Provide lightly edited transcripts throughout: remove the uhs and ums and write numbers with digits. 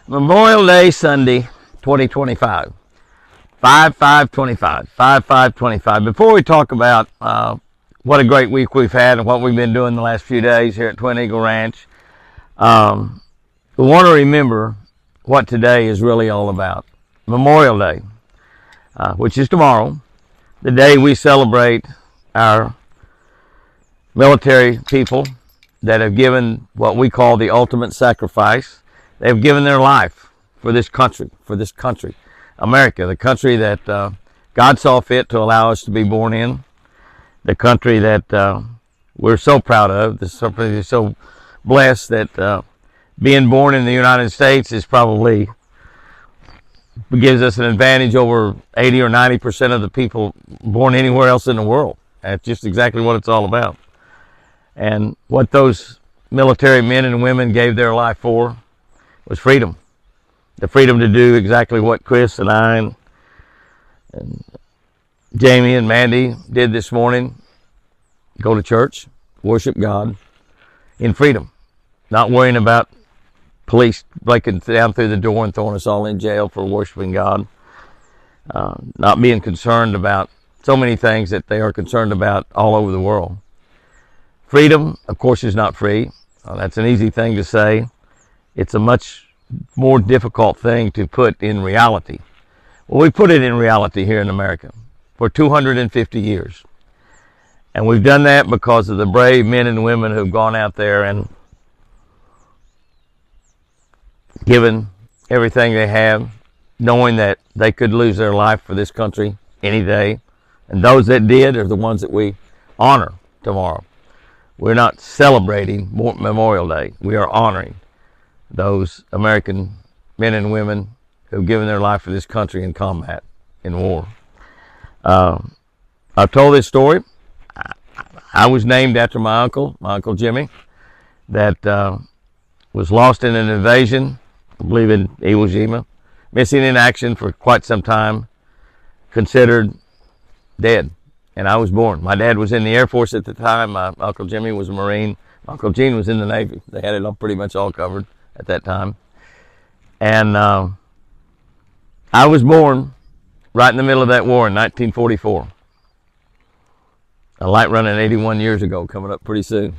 Memorial Day Sunday, 2025. 5/5/25. 5/5/25. Before we talk about what a great week we've had and what we've been doing the last few days here at Twin Eagle Ranch, we want to remember what today is really all about. Memorial Day, which is tomorrow, the day we celebrate our military people that have given what we call the ultimate sacrifice. They've given their life for this country, America, the country that God saw fit to allow us to be born in, the country that we're so proud of, this country is so blessed that being born in the United States is probably gives us an advantage over 80 or 90% of the people born anywhere else in the world. That's just exactly what it's all about. And what those military men and women gave their life for was freedom. The freedom to do exactly what Chris and I and Jamie and Mandy did this morning. Go to church, worship God in freedom. Not worrying about police breaking down through the door and throwing us all in jail for worshiping God. Not being concerned about so many things that they are concerned about all over the world. Freedom, of course, is not free. That's an easy thing to say. It's a much more difficult thing to put in reality. Well, we put it in reality here in America for 250 years. And we've done that because of the brave men and women who've gone out there and given everything they have, knowing that they could lose their life for this country any day. And those that did are the ones that we honor tomorrow. We're not celebrating Memorial Day. We are honoring those American men and women who've given their life for this country in combat, in war. I've told this story. I was named after my uncle Jimmy, that was lost in an invasion, I believe in Iwo Jima, missing in action for quite some time, considered dead. And I was born. My dad was in the Air Force at the time. My Uncle Jimmy was a Marine. Uncle Gene was in the Navy. They had it all pretty much all covered at that time. And I was born right in the middle of that war in 1944. A light running 81 years ago, coming up pretty soon.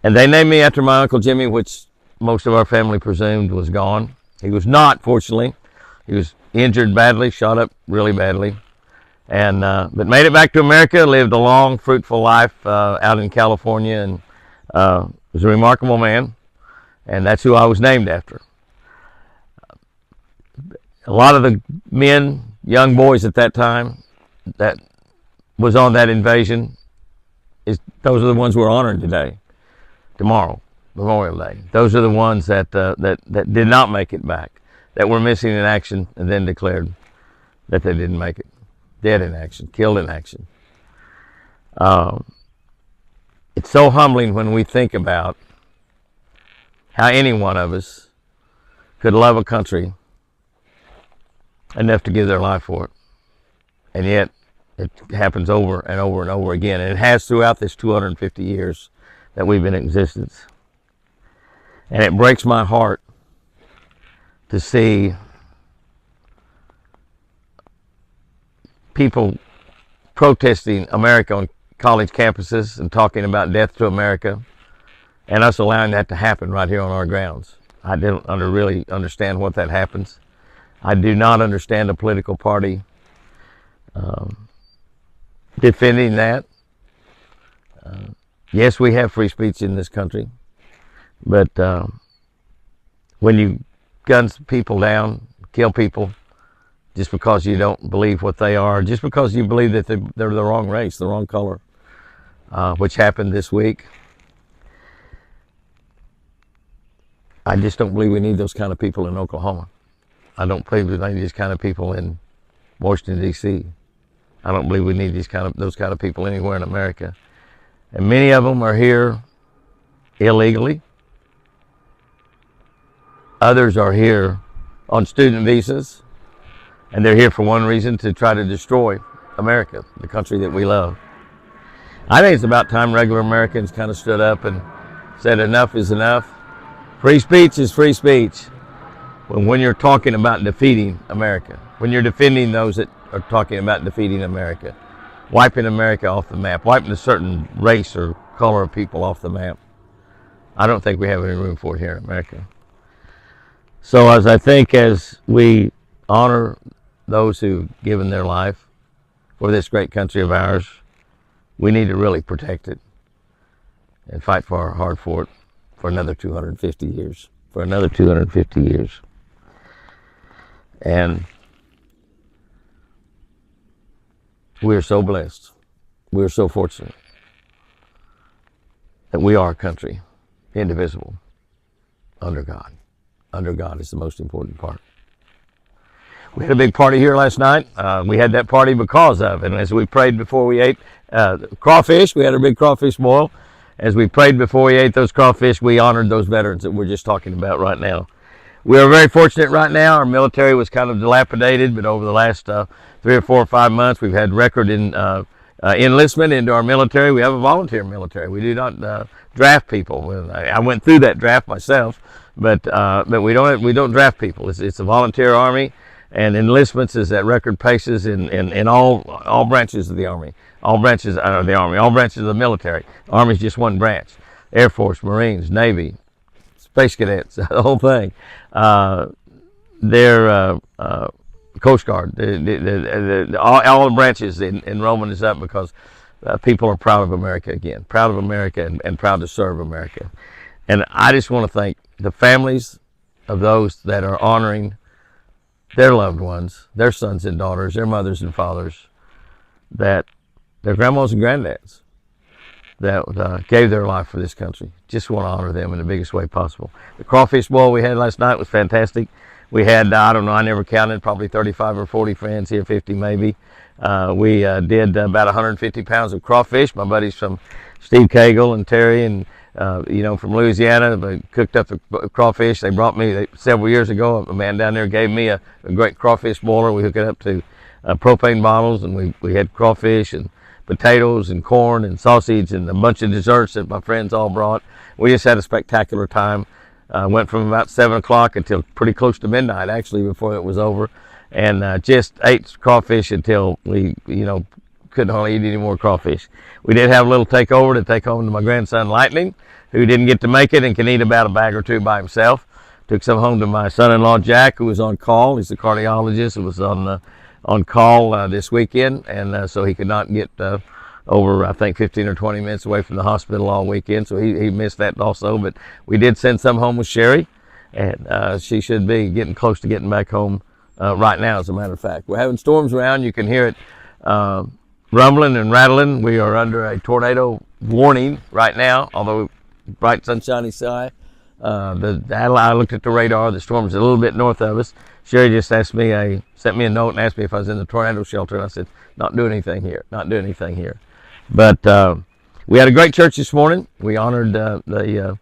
And they named me after my Uncle Jimmy, which most of our family presumed was gone. He was not, fortunately. He was injured badly, shot up really badly. And but made it back to America, lived a long, fruitful life out in California, and was a remarkable man. And that's who I was named after. A lot of the men, young boys at that time, that was on that invasion, those are the ones we're honoring today, tomorrow, Memorial Day. Those are the ones that did not make it back, that were missing in action, and then declared that they didn't make it. Dead in action, killed in action. It's so humbling when we think about how any one of us could love a country enough to give their life for it. And yet it happens over and over and over again. And it has throughout this 250 years that we've been in existence. And it breaks my heart to see people protesting America on college campuses and talking about death to America, and us allowing that to happen right here on our grounds. I don't really understand what that happens. I do not understand a political party defending that. Yes, we have free speech in this country, but when you gun people down, kill people, just because you don't believe what they are, just because you believe that they're the wrong race, the wrong color, which happened this week. I just don't believe we need those kind of people in Oklahoma. I don't believe we need these kind of people in Washington, D.C. I don't believe we need those kind of people anywhere in America. And many of them are here illegally. Others are here on student visas. And they're here for one reason, to try to destroy America, the country that we love. I think it's about time regular Americans kind of stood up and said enough is enough. Free speech is free speech. when you're talking about defeating America, when you're defending those that are talking about defeating America, wiping America off the map, wiping a certain race or color of people off the map, I don't think we have any room for it here in America. So as we honor those who've given their life for this great country of ours, we need to really protect it and fight hard for it for another 250 years. For another 250 years. And we're so blessed. We're so fortunate that we are a country indivisible under God. Under God is the most important part. We had a big party here last night. We had that party because of, and as we prayed before we ate crawfish, we had a big crawfish boil. As we prayed before we ate those crawfish, we honored those veterans that we're just talking about right now. We are very fortunate right now. Our military was kind of dilapidated, but over the last 3 or 4 or 5 months, we've had record in enlistment into our military. We have a volunteer military. We do not draft people. I went through that draft myself, but we don't draft people. It's a volunteer army, and enlistments is at record paces in all branches of the army. All branches of the army. All branches of the military. Army is just one branch. Air Force, Marines, Navy, Space Cadets, the whole thing. They're Coast Guard. All the branches enrollment is up because people are proud of America again. Proud of America and proud to serve America. And I just want to thank the families of those that are honoring their loved ones, their sons and daughters, their mothers and fathers, that their grandmas and granddads that gave their life for this country. Just want to honor them in the biggest way possible. The crawfish boil we had last night was fantastic. We had, I don't know, I never counted, probably 35 or 40 friends here, 50 maybe. We did about 150 pounds of crawfish. My buddies from Steve Cagle and Terry and from Louisiana, they cooked up the crawfish. They brought me, several years ago, a man down there gave me a great crawfish boiler. We hooked it up to propane bottles, and we had crawfish and potatoes and corn and sausage and a bunch of desserts that my friends all brought. We just had a spectacular time. Went from about 7 o'clock until pretty close to midnight, actually, before it was over, and just ate crawfish until we, couldn't hardly eat any more crawfish. We did have a little takeover to take home to my grandson Lightning, who didn't get to make it and can eat about a bag or two by himself. Took some home to my son-in-law Jack, who was on call. He's a cardiologist who was on call this weekend, and so he could not get over, I think, 15 or 20 minutes away from the hospital all weekend, so he missed that also. But we did send some home with Sherry, and she should be getting close to getting back home right now, as a matter of fact. We're having storms around. You can hear it rumbling and rattling. We are under a tornado warning right now, although bright sunshiny sky. I looked at the radar. The storm's a little bit north of us. Sherry just sent me a note and asked me if I was in the tornado shelter, and I said, not doing anything here. But we had a great church this morning. We honored the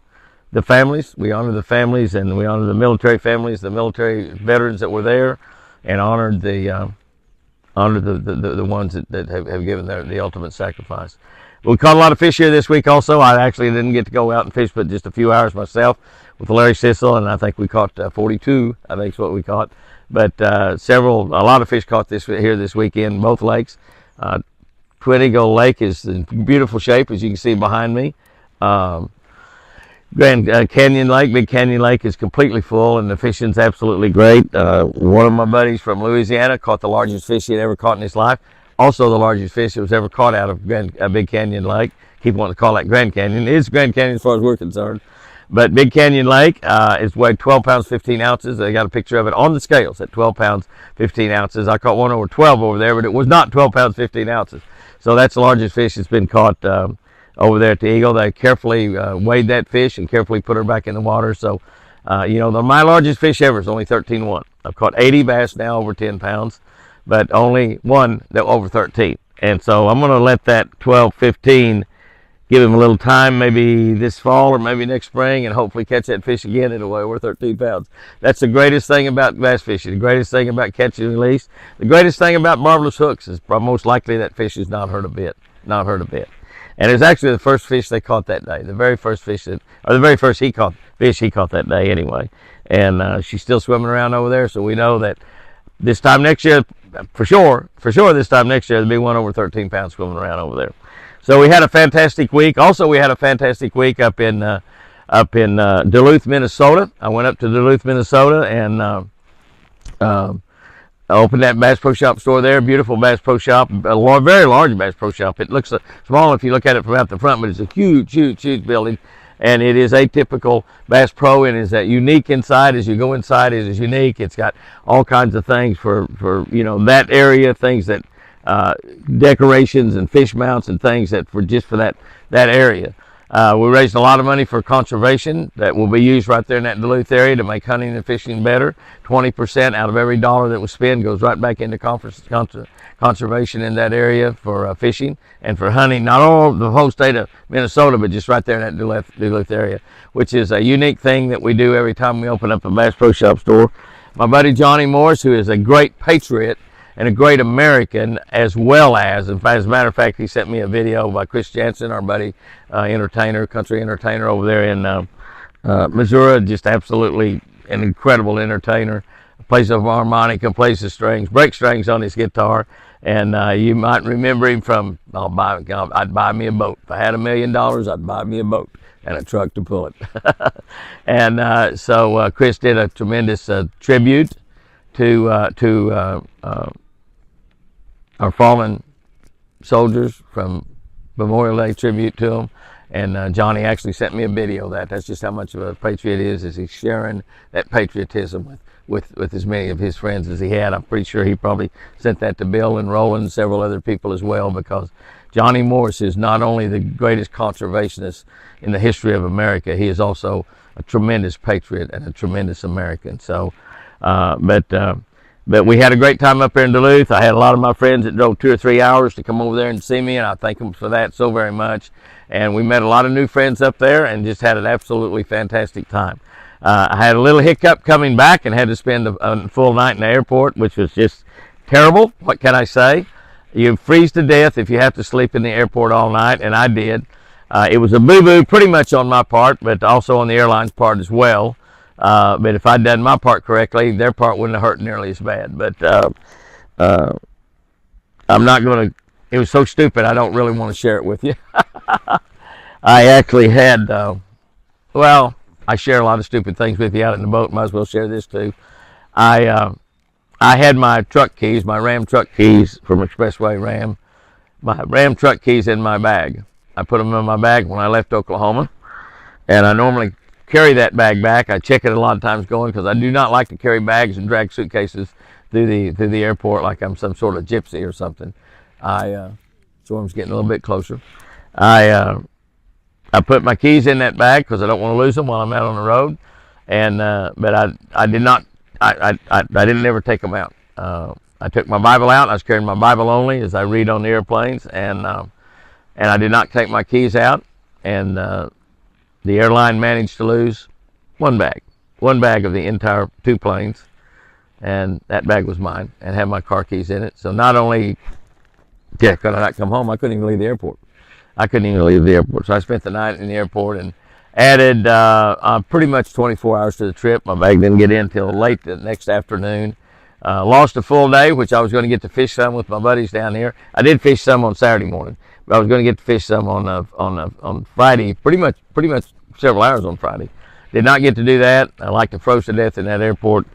families. We honored the families, and we honored the military families, the military veterans that were there, and honored the ones that have given the ultimate sacrifice. We caught a lot of fish here this week also. I actually didn't get to go out and fish but just a few hours myself with Larry Sissel, and I think we caught 42, I think is what we caught. But a lot of fish caught here this weekend, both lakes. Twin Eagle Lake is in beautiful shape, as you can see behind me. Grand Canyon Lake, Big Canyon Lake, is completely full, and the fishing's absolutely great. One of my buddies from Louisiana caught the largest fish he had ever caught in his life. Also the largest fish that was ever caught out of Big Canyon Lake. Keep wanting to call that Grand Canyon. It is Grand Canyon as far as we're concerned. But Big Canyon Lake is weighed 12 pounds, 15 ounces. They got a picture of it on the scales at 12 pounds, 15 ounces. I caught one over 12 over there, but it was not 12 pounds, 15 ounces. So that's the largest fish that's been caught over there at the Eagle. They carefully weighed that fish and carefully put her back in the water. So, my largest fish ever is only 13.1. I've caught 80 bass now over 10 pounds, but only one that over 13. And so I'm going to let that 12, 15 give him a little time, maybe this fall or maybe next spring, and hopefully catch that fish again at a weigh over 13 pounds. That's the greatest thing about bass fishing, the greatest thing about catch and release, the greatest thing about marvelous hooks is most likely that fish is not hurt a bit. And it was actually the first fish they caught that day. The very first fish that, or the very first fish he caught that day anyway. And she's still swimming around over there. So we know that this time next year, for sure this time next year, there'll be one over 13 pounds swimming around over there. So we had a fantastic week. Also, we had a fantastic week up in Duluth, Minnesota. I went up to Duluth, Minnesota, and I opened that Bass Pro Shop store there. Beautiful Bass Pro Shop, a very large Bass Pro Shop. It looks small if you look at it from out the front, but it's a huge building. And it is atypical Bass Pro, and is that unique inside. As you go inside, it is unique. It's got all kinds of things for that area, things that decorations and fish mounts and things that for that area. We raised a lot of money for conservation that will be used right there in that Duluth area to make hunting and fishing better. 20% out of every dollar that was spent goes right back into conservation in that area for fishing and for hunting, not all the whole state of Minnesota, but just right there in that Duluth area, which is a unique thing that we do every time we open up a Bass Pro Shop store. My buddy Johnny Morris, who is a great patriot and a great American, as well as a matter of fact, he sent me a video by Chris Jansen, our buddy country entertainer over there in Missouri, just absolutely an incredible entertainer. Plays a harmonica, plays the strings, breaks strings on his guitar, and you might remember him from, I'd buy me a boat. If I had $1 million, I'd buy me a boat and a truck to pull it. And so Chris did a tremendous tribute to our fallen soldiers, from Memorial Day tribute to them. And Johnny actually sent me a video of that. That's just how much of a patriot he is he's sharing that patriotism with as many of his friends as he had. I'm pretty sure he probably sent that to Bill and Roland and several other people as well, because Johnny Morris is not only the greatest conservationist in the history of America, he is also a tremendous patriot and a tremendous American. So, but we had a great time up there in Duluth. I had a lot of my friends that drove 2 or 3 hours to come over there and see me, and I thank them for that so very much. And we met a lot of new friends up there and just had an absolutely fantastic time. I had a little hiccup coming back and had to spend a full night in the airport, which was just terrible. What can I say? You freeze to death if you have to sleep in the airport all night, and I did. It was a boo-boo pretty much on my part, but also on the airline's part as well. But if I'd done my part correctly, their part wouldn't have hurt nearly as bad. But I'm not going to, it was so stupid, I don't really want to share it with you. I actually had, I share a lot of stupid things with you out in the boat. Might as well share this too. I had my truck keys, my Ram truck keys from Expressway Ram, my Ram truck keys in my bag. I put them in my bag when I left Oklahoma, and I normally carry that bag back. I check it a lot of times going, because I do not like to carry bags and drag suitcases through the airport like I'm some sort of gypsy or something. Storm's getting a little bit closer. I put my keys in that bag because I don't want to lose them while I'm out on the road, and but I did not. I didn't ever take them out. I took my Bible out. I was carrying my Bible only as I read on the airplanes, and I did not take my keys out. And the airline managed to lose one bag of the entire 2 planes, and that bag was mine and had my car keys in it. So not only could I not come home, I couldn't even leave the airport. So I spent the night in the airport and added pretty much 24 hours to the trip. My bag didn't get in until late the next afternoon. Lost a full day, which I was going to get to fish some with my buddies down here. I did fish some on Saturday morning, but I was going to get to fish some on Friday, pretty much several hours on Friday. Did not get to do that. I like to froze to death in that airport.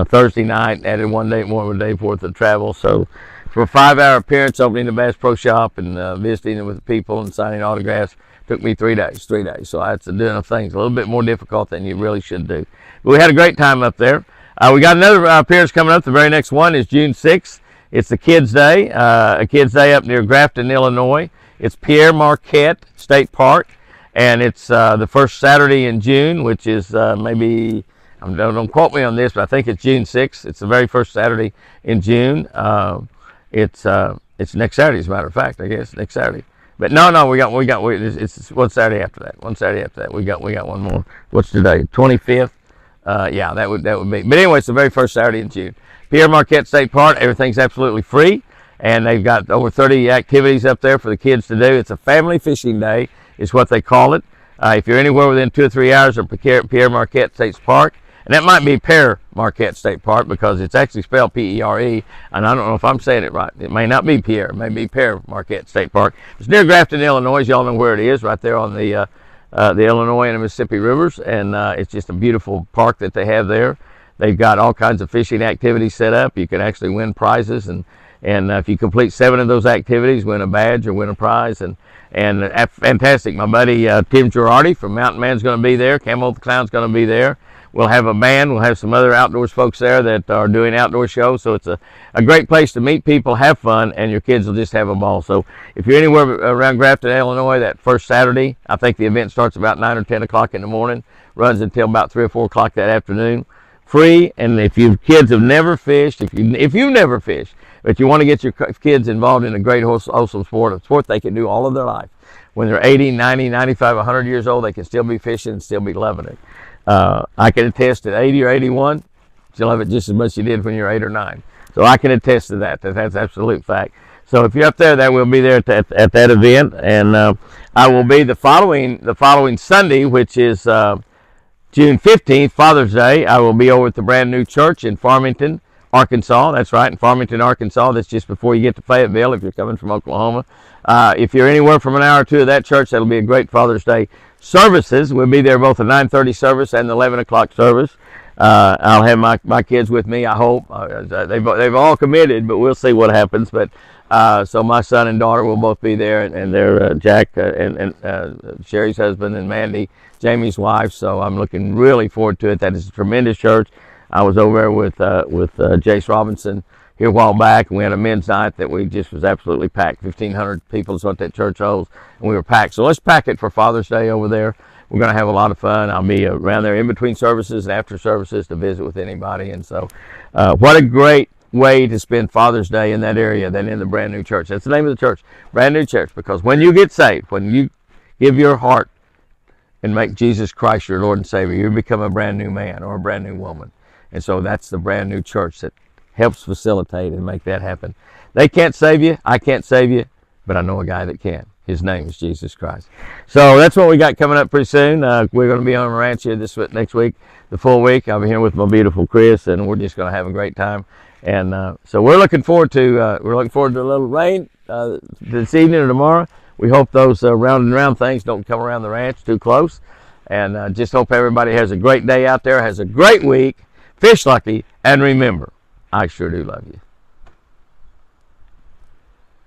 Thursday night, added one more day worth of travel. So for a 5-hour appearance, opening the Bass Pro Shop and visiting with the people and signing autographs, took me 3 days. So I had to do things a little bit more difficult than you really should do. But we had a great time up there. We got another appearance coming up. The very next one is June 6th. It's the Kids Day, a Kids Day up near Grafton, Illinois. It's Pierre Marquette State Park, and it's the first Saturday in June, which is maybe, don't quote me on this, but I think it's June 6th. It's the very first Saturday in June. It's next Saturday, as a matter of fact, I guess, next Saturday. But no, it's one Saturday after that. We got one more. What's today? 25th. Yeah, that would be. But anyway, it's the very first Saturday in June. Pierre Marquette State Park. Everything's absolutely free, and they've got over 30 activities up there for the kids to do. It's a family fishing day is what they call it. If you're anywhere within 2 or 3 hours of Pierre Marquette State Park, and that might be Pere Marquette State Park because it's actually spelled P-E-R-E, and I don't know if I'm saying it right. It may not be Pierre, it may be Pere Marquette State Park. It's near Grafton, Illinois. Y'all know where it is, right there on the Illinois and the Mississippi rivers, and it's just a beautiful park that they have there. They've got all kinds of fishing activities set up. You can actually win prizes, and if you complete 7 of those activities, win a badge or win a prize, and fantastic. My buddy Tim Girardi from Mountain Man's going to be there. Camo the Clown's going to be there. We'll have a band. We'll have some other outdoors folks there that are doing outdoor shows. So it's a great place to meet people, have fun, and your kids will just have a ball. So if you're anywhere around Grafton, Illinois, that first Saturday, I think the event starts about 9 or 10 o'clock in the morning, runs until about 3 or 4 o'clock that afternoon. Free, and if your kids have never fished, if you've never fished, but you want to get your kids involved in a great, wholesome sport, a sport they can do all of their life. When they're 80, 90, 95, 100 years old, they can still be fishing and still be loving it. I can attest at 80 or 81, you'll love it just as much as you did when you were 8 or 9. So I can attest to that. That's absolute fact. So if you're up there, that will be there at that event, and I will be the following Sunday, which is June 15th, Father's Day. I will be over at the brand new church in Farmington, Arkansas. That's right, in Farmington, Arkansas. That's just before you get to Fayetteville if you're coming from Oklahoma. If you're anywhere from an hour or two of that church, that'll be a great Father's Day services. We'll be there both the 9:30 service and the 11 o'clock service. I'll have my kids with me, I hope. They've all committed, but we'll see what happens. But so my son and daughter will both be there, and they're Jack and Sherry's husband and Mandy, Jamie's wife. So I'm looking really forward to it. That is a tremendous church. I was over there with Jace Robinson here a while back, and we had a men's night that we just was absolutely packed. 1,500 people is what that church holds, and we were packed. So let's pack it for Father's Day over there. We're going to have a lot of fun. I'll be around there in between services and after services to visit with anybody. And so what a great way to spend Father's Day in that area than in the brand new church. That's the name of the church, brand new church, because when you get saved, when you give your heart and make Jesus Christ your Lord and Savior, you become a brand new man or a brand new woman. And so that's the brand new church that helps facilitate and make that happen. They can't save you. I can't save you, but I know a guy that can. His name is Jesus Christ. So that's what we got coming up pretty soon. We're going to be on the ranch here next week, the full week. I'll be here with my beautiful Chris, and we're just going to have a great time. And so we're looking forward to a little rain this evening or tomorrow. We hope those round and round things don't come around the ranch too close. And just hope everybody has a great day out there, has a great week. Fish lucky, and remember, I sure do love you.